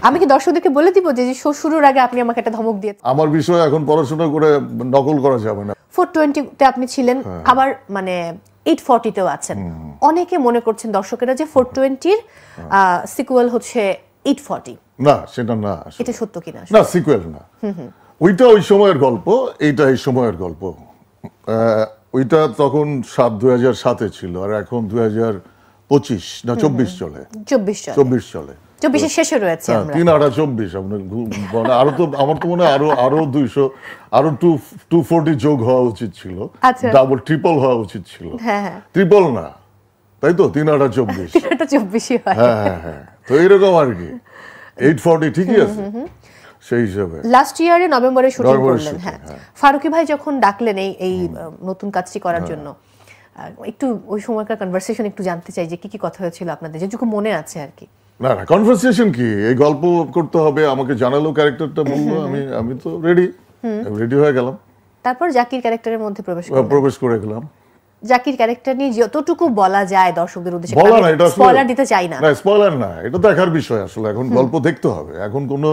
আমি কি দর্শকদেরকে বলে দিব যে শো শুরুর আগে আপনি আমাকে একটা ধমক দিয়েছেন? আমার বিষয় এখন পড়াশোনা করে নকল করা যাবে না। 420 তে আপনি ছিলেন, আবার মানে 840 তেও আছেন। অনেকে মনে করছেন দর্শকেরা যে 420 এর সিকুয়েল হচ্ছে 840। না, সেটা না। এটা সত্য কিনা? না, সিকুয়েল না। ওইটা ওই সময়ের গল্প, এইটা এই সময়ের গল্প। ওইটা তখন 2007-এ ছিল, আর এখন 2025 না 24 চলে। 24 চলে। 24 শেষে রয়েছে আমরা। 3-24 আপনার আরো তো আমার তো মনে হয় আরো 200 আরো 240 যোগ হওয়া উচিত ছিল। ডাবল ট্রিপল হওয়া উচিত ছিল। হ্যাঁ, ট্রিপল না, তাই তো 3-24। 3-24 হয়। হ্যাঁ, তো এরকম আর কি 840 ঠিকই আছে সেই হিসাবে। লাস্ট ইয়ারে নভেম্বরে শুটিং করলেন। হ্যাঁ, ফারুকী ভাই যখন ডাকলেন এই নতুন কাজটি করার জন্য, একটু ওই সময়কার কনভারসেশন একটু জানতে চাই যে কি কথা হয়েছিল আপনাদের, যেটুকু মনে আছে আর কি। না, কনভারসেশন কি, এই গল্প করতে হবে, আমাকে জানালো, ক্যারেক্টারটা বললো, আমি তো রেডি হয়ে গেলাম। তারপর জাকির ক্যারেক্টারের মধ্যে প্রবেশ করে গেলাম। জাকির ক্যারেক্টার নিয়ে যতটুকু বলা যায় দর্শকদের উদ্দেশ্যে, বলা না, এটা স্পয়লার দিতে চাই না। না, স্পয়লার না, এটা দেখার বিষয় আসলে। এখন গল্প দেখতে হবে। এখন কোনো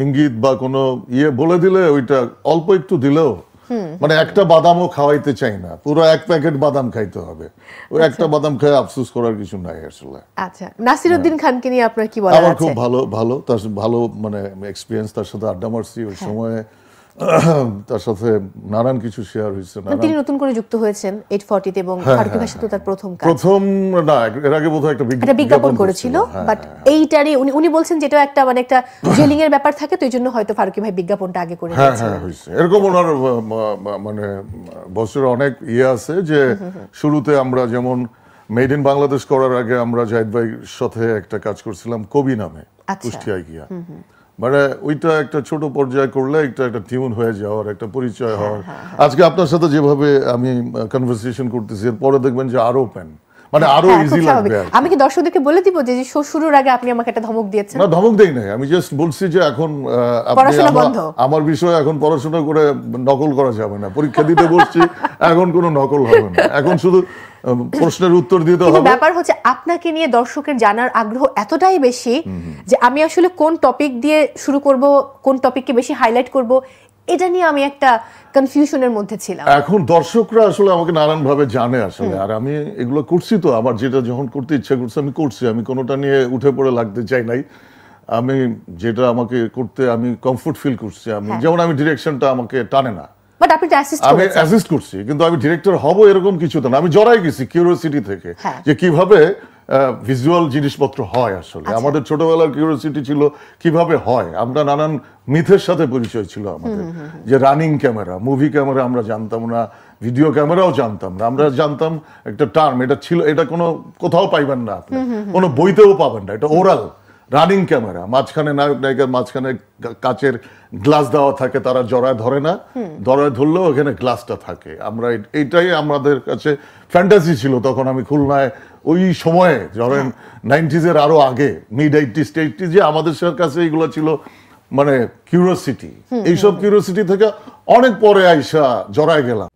ইঙ্গিত বা কোনো বলে দিলে, ওইটা অল্প একটু দিলেও, মানে একটা বাদামও খাওয়াইতে চাই না, পুরো 1 প্যাকেট বাদাম খাইতে হবে। ওই একটা বাদাম খেয়ে আফসোস করার কিছু নাই আসলে। আচ্ছা, নাসিরউদ্দিন খানকে নিয়ে আপনার কি বলার আছে? আমার খুব ভালো তার ভালো মানে এক্সপেরিয়েন্স, তার সাথে আড্ডা মারছি ওই সময়ে, তার সাথে নানান কিছু শেয়ার হয়েছে। তিনি নতুন করে যুক্ত হয়েছেন 840 তে, এবং ফারুকী ভাইয়ের সাথে তার প্রথম না, এর আগে বোধহয় একটা বিজ্ঞাপন করেছিল, বাট এইটারই উনি বলছেন যেটা একটা মানে একটা জেলিং এর ব্যাপার থাকে, তো এইজন্য হয়তো ফারুকী ভাই বিজ্ঞাপনটা আগে করে দিয়েছেন। হ্যাঁ, হয়েছে এরকম। ওনার মানে বছরে অনেক আছে যে শুরুতে আমরা যেমন মেড ইন বাংলাদেশ করার আগে আমরা জাহিদ ভাইয়ের সাথে একটা কাজ করছিলাম কবি নামে, কুষ্টিয়ায় গিয়া। মানে ওইটা একটা ছোট পর্যায়ে করলে একটা টিউন হয়ে যাওয়ার, একটা পরিচয় হওয়ার। আজকে আপনার সাথে যেভাবে আমি কনভারসেশন করতেছি, এরপরে দেখবেন যে আরো ওপেন, মানে আরো ইজি লাগবে। আমি কি দর্শকদেরকে বলে দিব যে শো শুরুর আগে আপনি আমাকে একটা ধমক দিয়েছেন? না, ধমক দেই নাই, আমি জাস্ট বলছি যে এখন আমার বিষয় এখন পড়াশোনা করে নকল করা যাবে না। পরীক্ষা দিতে বসছি, এখন কোনো নকল হবে না, এখন শুধু প্রশ্নের উত্তর দিতে হবে। ব্যাপার হচ্ছে আপনাকে নিয়ে দর্শকের জানার আগ্রহ এতটাই বেশি যে আমি আসলে কোন টপিক দিয়ে শুরু করব, কোন টপিককে বেশি হাইলাইট করব, এটা নিয়ে আমি একটা কনফিউশনের মধ্যে ছিলাম। এখন দর্শকরা আসলে আমাকে নানান ভাবে জানে আসলে, আর আমি এগুলো করছি, তো আমার যেটা যখন করতে ইচ্ছা করছে আমি করছি। আমি কোনোটা নিয়ে উঠে পড়ে লাগতে চাই নাই। আমি যেটা আমাকে করতে আমি কমফোর্ট ফিল করছি। আমি যেমন আমি ডিরেকশনটা আমাকে টানে না, আপনি আমি অ্যাসিস্ট করছি, কিন্তু আমি ডিরেক্টর হব এরকম কিছু না। আমি জড়াই গেছি কিউরিওসিটি থেকে যে কিভাবে ভিজুয়াল জিনিসপত্র হয়। আসলে আমাদের ছোটবেলার কিউরিওসিটি ছিল কিভাবে হয়। আমরা নানান মিথের সাথে পরিচয় ছিল আমাদের, যে রানিং ক্যামেরা, মুভি ক্যামেরা আমরা জানতাম না, ভিডিও ক্যামেরাও জানতাম না। আমরা জানতাম একটা টার্ম, এটা ছিল, এটা কোথাও পাইবেন না আপনি, কোনো বইতেও পাবেন না। এটা ওরাল রানিং ক্যামেরা, মাঝখানে নায়ক নায়িকার মাঝখানে কাচের গ্লাস দেওয়া থাকে, তারা জড়ায় ধরে না, জড়ায় ধরলেও এখানে গ্লাসটা থাকে। আমরা এইটাই আমাদের কাছে ফ্যান্টাসি ছিল তখন। আমি খুলনায় ওই সময়ে ধরেন 90s এর আরো আগে, মিড 80s আমাদের কাছে এইগুলো ছিল মানে কিউরিওসিটি। এইসব কিউরিওসিটি থেকে অনেক পরে আইসা জড়ায় গেলাম।